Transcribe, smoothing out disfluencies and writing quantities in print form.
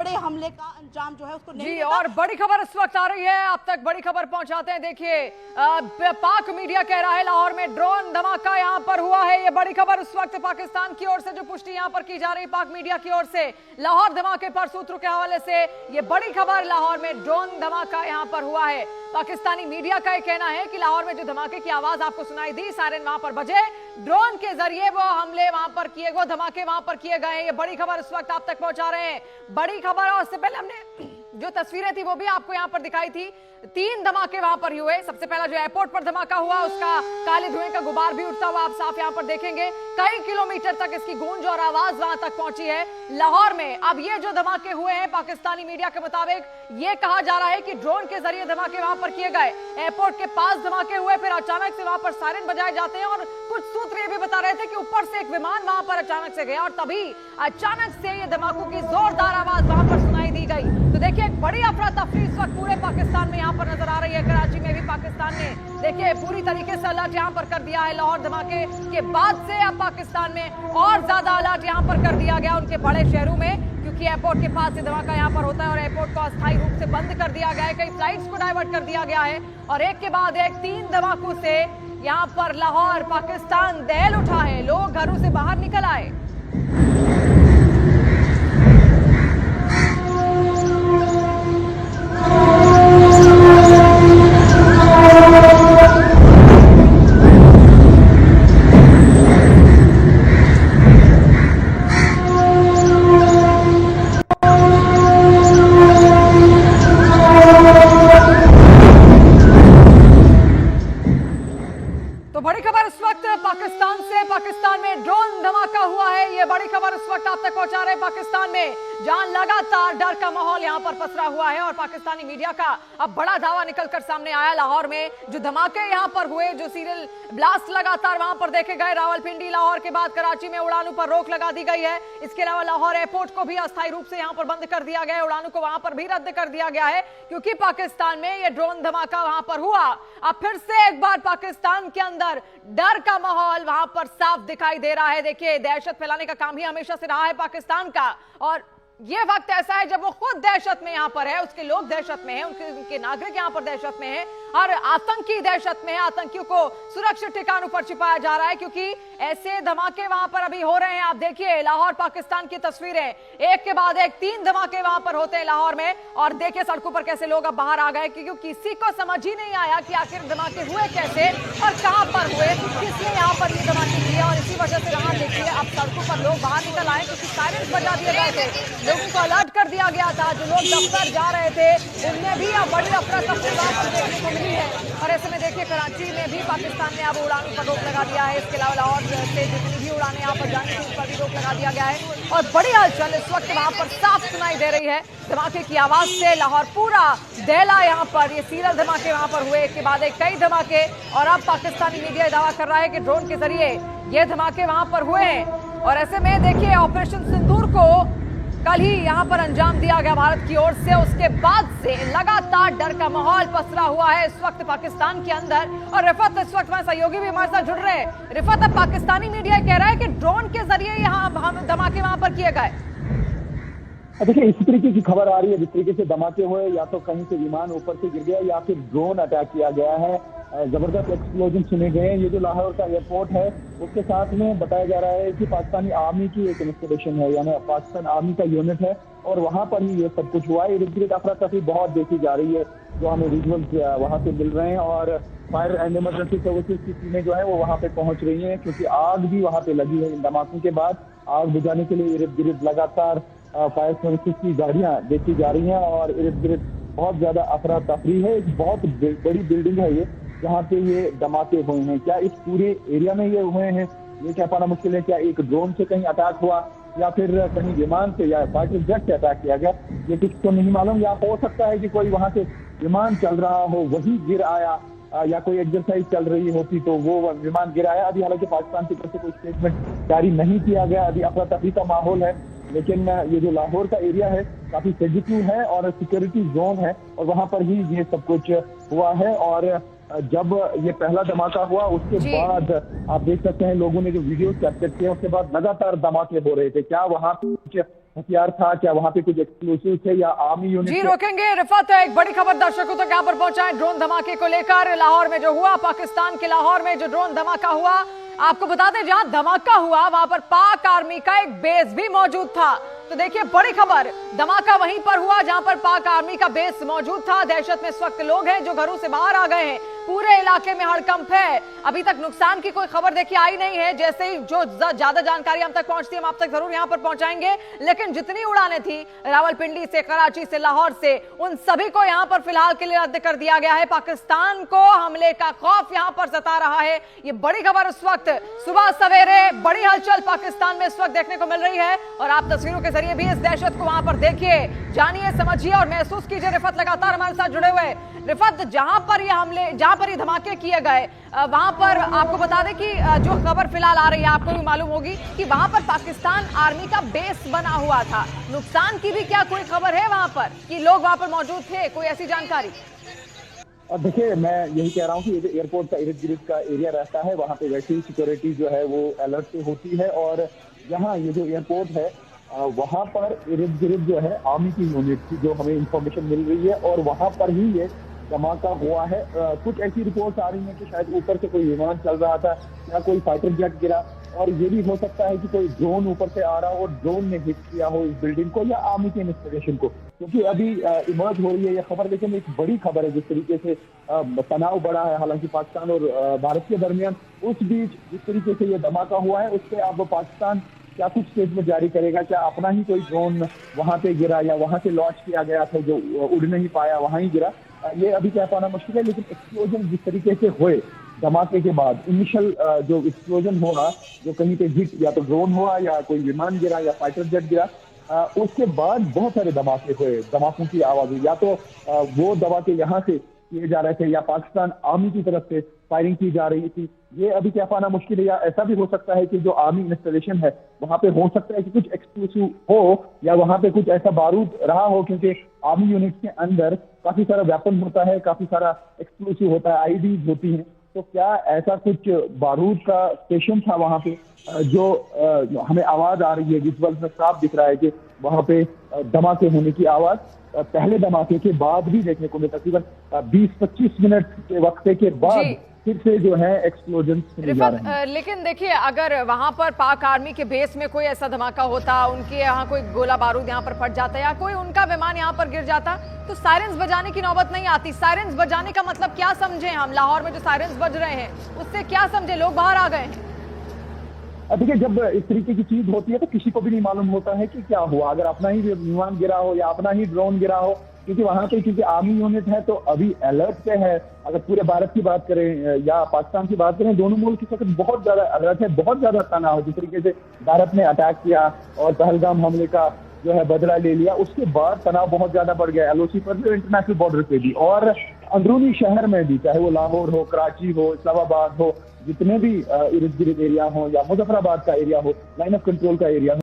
बड़े हमले का अंजाम जो है उसको नहीं जी देगा। और बड़ी खबर इस वक्त आ रही है, अब तक बड़ी खबर पहुंचाते हैं। देखिए पाक मीडिया कह रहा है लाहौर में ड्रोन धमाका यहां पर हुआ है। ये बड़ी खबर इस वक्त पाकिस्तान की ओर से जो पुष्टि यहां पर की जा रही है पाक मीडिया की ओर से लाहौर धमाके पर सूत्रों के हवाले से ये बड़ी खबर, लाहौर में ड्रोन धमाका यहां पर हुआ है। पाकिस्तानी मीडिया का यह कहना है कि लाहौर में जो धमाके की आवाज आपको सुनाई दी, सायरन वहां पर बजे, ड्रोन के जरिए वो हमले वहां पर किए गए, धमाके वहां पर किए गए। ये बड़ी खबर इस वक्त आप तक पहुंचा रहे हैं। बड़ी खबर, और उससे पहले हमने जो तस्वीरें थी वो भी आपको यहां पर दिखाई थी। 3 धमाके वहां पर हुए। सबसे पहला जो एयरपोर्ट पर धमाका हुआ, उसका काले धुएं का गुबार भी उठता हुआ आप साफ यहां पर देखेंगे। कई किलोमीटर तक इसकी गूंज और आवाज वहां तक पहुंची है लाहौर में। अब ये जो धमाके हुए हैं, पाकिस्तानी मीडिया के मुताबिक ये कहा जा रहा है कि ड्रोन के जरिए धमाके वहां पर किए गए। एयरपोर्ट के पास धमाके हुए, फिर अचानक से वहां पर सायरन बजाए जाते हैं और कुछ सूत्र ये भी बता रहे थे कि ऊपर से एक विमान वहां पर अचानक से गया और तभी अचानक से ये धमाकों की जोरदार आवाज वहां पर सुनाई दी गई। तो देखिए एक बड़ी अफरा तफरी इस वक्त पूरे पाकिस्तान में यहाँ पर नजर आ रही है। कराची में भी पाकिस्तान ने देखिए पूरी तरीके से अलर्ट यहाँ पर कर दिया है। लाहौर धमाके के बाद से अब पाकिस्तान में और ज्यादा अलर्ट यहाँ पर कर दिया गया उनके बड़े शहरों में, क्योंकि एयरपोर्ट के पास से धमाका यहाँ पर होता है और एयरपोर्ट को अस्थायी रूप से बंद कर दिया गया है। कई फ्लाइट्स को डाइवर्ट कर दिया गया है और एक के बाद एक 3 धमाकों से यहाँ पर लाहौर पाकिस्तान दहल उठा है। लोग घरों से बाहर निकल आए। बड़ी खबर इस वक्त पाकिस्तान से, पाकिस्तान में ड्रोन धमाका हुआ है। ये बड़ी खबर इस वक्त आप तक पहुंचा रहे हैं पाकिस्तान में, जहां लगातार डर का माहौल यहां पर पसरा हुआ है और पाकिस्तानी मीडिया का अब बड़ा दावा निकलकर सामने आया। लाहौर में जो धमाके यहां पर हुए, जो सीरियल ब्लास्ट लगातार वहां पर देखे गए, रावलपिंडी लाहौर के बाद कराची में उड़ानों पर रोक लगा दी गई है। इसके अलावा लाहौर एयरपोर्ट को भी अस्थायी रूप से यहां पर बंद कर दिया गया है, उड़ानों को वहां पर भी रद्द कर दिया गया है क्योंकि पाकिस्तान में यह ड्रोन धमाका वहां पर हुआ। अब फिर से एक बार पाकिस्तान के अंदर डर का माहौल वहां पर साफ दिखाई दे रहा है। देखिए दहशत फैलाने का काम ही हमेशा से रहा है पाकिस्तान का, और ये वक्त ऐसा है जब वो खुद दहशत में यहां पर है, उसके लोग दहशत में हैं, उनके नागरिक यहां पर दहशत में हैं और आतंकी दहशत में है। आतंकियों को सुरक्षित ठिकानों पर छिपाया जा रहा है क्योंकि ऐसे धमाके वहां पर अभी हो रहे हैं। आप देखिए लाहौर पाकिस्तान की तस्वीरें, एक के बाद एक 3 धमाके वहां पर होते हैं लाहौर में और देखिए सड़कों पर कैसे लोग अब बाहर आ गए क्योंकि किसी को समझ ही नहीं आया कि आखिर धमाके हुए कैसे और कहां पर हुए, किसने यहां पर ये धमाके किए। और इसी वजह से यहाँ देखिए अब सड़कों पर लोग बाहर निकल आए क्योंकि सायरन बजा दिए गए थे, लोगों को अलर्ट कर दिया गया था। जो लोग दफ्तर जा रहे थे उनमें भी अब बड़ी अफरा तफरी देखने को मिली है। और ऐसे में देखिए कराची में भी पाकिस्तान ने अब उड़ानों पर रोक लगा दिया है। इसके अलावा लाहौर से जितनी भी उड़ानें यहाँ पर जानी थी उस पर भी रोक लगा दिया गया है और बड़ी हलचल इस वक्त वहां पर साफ सुनाई दे रही है। धमाके की आवाज से लाहौर पूरा दहला। यहाँ पर ये सीरियल धमाके वहां पर हुए, एक के बाद एक कई धमाके, और अब पाकिस्तानी मीडिया दावा कर रहा है कि ड्रोन के जरिए ये धमाके वहां पर हुए हैं। और ऐसे में देखिए ऑपरेशन सिंदूर को कल ही यहां पर अंजाम दिया गया भारत की ओर से, उसके बाद से लगातार डर का माहौल पसरा हुआ है इस वक्त पाकिस्तान के अंदर। और रिफत इस वक्त हमारे सहयोगी भी हमारे साथ जुड़ रहे हैं। रिफत, अब पाकिस्तानी मीडिया कह रहा है कि ड्रोन के जरिए यहाँ धमाके वहां पर किए गए। देखिए इसी तरीके की खबर आ रही है, जिस तरीके से धमाके हुए, या तो कहीं से विमान ऊपर से गिर गया या फिर ड्रोन अटैक किया गया है। जबरदस्त एक्सप्लोजन सुने गए हैं। ये जो लाहौर का एयरपोर्ट है उसके साथ में बताया जा रहा है कि पाकिस्तानी आर्मी की एक इंस्टॉलेशन है, यानी पाकिस्तान आर्मी का यूनिट है और वहां पर ही ये सब कुछ हुआ है। इर्द गिर्द अफरा तफरी बहुत देखी जा रही है, जो हमें विजुअल्स वहां से मिल रहे हैं और फायर एंड इमरजेंसी सर्विसेज की टीमें जो है वो वहां पे पहुंच रही हैं क्योंकि आग भी वहां पे लगी है। इन धमाकों के बाद आग बुझाने के लिए इर्द गिर्द लगातार फायर सर्विसेज की गाड़ियां देखी जा रही हैं और इर्द गिर्द बहुत ज्यादा अफरा तफरी है। एक बहुत बड़ी बिल्डिंग है ये जहाँ पे ये धमाके हुए हैं। क्या इस पूरे एरिया में ये हुए हैं ये कह पाना मुश्किल है। क्या एक ड्रोन से कहीं अटैक हुआ या फिर कहीं विमान से या फाइटर जेट से अटैक किया गया, ये किसी को नहीं मालूम। या हो सकता है कि कोई वहां से विमान चल रहा हो, वही गिर आया, या कोई एक्सरसाइज चल रही होती तो वो विमान गिर आया। अभी हालांकि पाकिस्तान की तरफ से कोई स्टेटमेंट जारी नहीं किया गया, अभी अफरा तफरी का माहौल है। लेकिन ये जो लाहौर का एरिया है काफी सेंसिटिव है और सिक्योरिटी जोन है और वहां पर ही ये सब कुछ हुआ है। और जब ये पहला धमाका हुआ उसके बाद आप देख सकते हैं लोगों ने जो वीडियो कैप्चर किए उसके बाद लगातार धमाके हो रहे थे। क्या वहाँ पे कुछ हथियार था, क्या वहाँ पे कुछ एक्सप्लोसिव थे या आर्मी यूनिट? जी रोकेंगे रिफत, एक बड़ी खबर दर्शकों तक यहाँ पर पहुंचाएं ड्रोन धमाके को लेकर। लाहौर में जो हुआ, पाकिस्तान के लाहौर में जो ड्रोन धमाका हुआ, आपको बता दें जहां धमाका हुआ वहां पर पाक आर्मी का एक बेस भी मौजूद था। तो देखिए बड़ी खबर, धमाका वहीं पर हुआ जहां पर पाक आर्मी का बेस मौजूद था। दहशत में इस वक्त लोग हैं जो घरों से बाहर आ गए हैं, पूरे इलाके में हड़कंप है। अभी तक नुकसान की कोई खबर देखिए आई नहीं है। जैसे ही जो ज्यादा जानकारी हम तक पहुंचती है हम आप तक जरूर यहां पर पहुंचाएंगे। लेकिन जितनी उड़ानें थी रावलपिंडी से, कराची से, लाहौर से, उन सभी को यहां पर फिलहाल के लिए रद्द कर दिया गया है। पाकिस्तान को हमले का खौफ यहां पर सता रहा है। ये बड़ी खबर उस वक्त सुबह सवेरे बड़ी हलचल पाकिस्तान में इस वक्त देखने को मिल रही है और आप तस्वीरों के जरिए भी इस दहशत को वहां पर देखिए, जानिए, समझिए और महसूस कीजिए। रिफत लगातार हमारे साथ जुड़े हुए। रिफत, जहां पर ये हमले, जहां पर ये धमाके किए गए, वहां पर आपको बता दें कि जो खबर फिलहाल आ रही है आपको भी मालूम होगी कि वहां पर पाकिस्तान आर्मी का बेस बना हुआ था। नुकसान की भी क्या कोई खबर है वहां पर कि लोग वहां पर मौजूद थे, कोई ऐसी जानकारी? देखिए, मैं यही कह रहा हूँ कि ये जो एयरपोर्ट का इर्द गिर्द का एरिया रहता है वहाँ पे वैसे ही सिक्योरिटी जो है वो अलर्ट पे होती है और यहाँ ये जो एयरपोर्ट है वहाँ पर इर्द गिर्द जो है आर्मी की यूनिट की जो हमें इंफॉर्मेशन मिल रही है और वहाँ पर ही ये धमाका हुआ है। कुछ ऐसी रिपोर्ट्स आ रही हैं कि शायद ऊपर से कोई विमान चल रहा था या कोई फाइटर जेट गिरा और ये भी हो सकता है कि कोई ड्रोन ऊपर से आ रहा हो और ड्रोन ने हिट किया हो इस बिल्डिंग को या आर्मी के इंस्टॉलेशन को, क्योंकि अभी इमर्ज हो रही है ये खबर। लेकिन एक बड़ी खबर है जिस तरीके से तनाव बढ़ा है हालांकि पाकिस्तान और भारत के दरमियान, उस बीच जिस तरीके से ये धमाका हुआ है उस पर अब पाकिस्तान क्या कुछ स्टेटमेंट जारी करेगा? क्या अपना ही कोई ड्रोन वहां पे गिरा या वहां से लॉन्च किया गया था जो उड़ नहीं पाया वहां ही गिरा, ये अभी कह पाना मुश्किल है। लेकिन एक्सप्लोजन जिस तरीके से हुए धमाके के बाद, इनिशियल जो एक्सप्लोजन हुआ, जो कहीं पे हिट या तो ड्रोन हुआ या कोई विमान गिरा या फाइटर जेट गिरा, उसके बाद बहुत सारे धमाके हुए, धमाकों की आवाज हुई। या तो वो धमाके यहाँ से किए जा रहे थे या पाकिस्तान आर्मी की तरफ से फायरिंग की जा रही थी, ये अभी कह पाना मुश्किल है। या ऐसा भी हो सकता है कि जो आर्मी इंस्टॉलेशन है वहां पे हो सकता है कि कुछ एक्सप्लोसिव हो या वहां पे कुछ ऐसा बारूद रहा हो, क्योंकि आर्मी यूनिट के अंदर काफी सारा वेपन होता है, काफी सारा एक्सप्लोसिव होता है, आईडीज होती हैं। तो क्या ऐसा कुछ बारूद का स्टेशन था वहां पे जो हमें आवाज आ रही है, विजुअल में साफ दिख रहा है कि वहां पे धमाके होने की आवाज पहले धमाके के बाद भी देखने को मिली। तकरीबन 20-25 मिनट के वक्फे के बाद फिर से जो है एक्सप्लोजन जा रहे हैं। लेकिन देखिए, अगर वहां पर पाक आर्मी के बेस में कोई ऐसा धमाका होता, उनके यहाँ कोई गोला बारूद यहाँ पर फट जाता या कोई उनका विमान यहाँ पर गिर जाता तो सायरन्स बजाने की नौबत नहीं आती। सायरन्स बजाने का मतलब क्या समझे हम? लाहौर में जो सायरन्स बज रहे हैं उससे क्या समझे? लोग बाहर आ गए हैं। देखिए, जब इस तरीके की चीज होती है तो किसी को भी नहीं मालूम होता है कि क्या हुआ। अगर अपना ही विमान गिरा हो या अपना ही ड्रोन गिरा हो, क्योंकि वहां पे क्योंकि आर्मी यूनिट है तो अभी अलर्ट पे है। अगर पूरे भारत की बात करें या पाकिस्तान की बात करें, दोनों मुल्क इस वक्त बहुत ज्यादा अलर्ट है, बहुत ज्यादा तनाव है। जिस तरीके से भारत ने अटैक किया और पहलगाम हमले का जो है बदला ले लिया, उसके बाद तनाव बहुत ज्यादा बढ़ गया एलओसी पर भी, इंटरनेशनल बॉर्डर पे भी और अंदरूनी शहर में भी, चाहे वो लाहौर हो, कराची हो, इस्लामाबाद हो, जितने भी इर्द गिर्द एरिया हो या मुजफ्फराबाद का एरिया हो, लाइन ऑफ कंट्रोल का एरिया हो।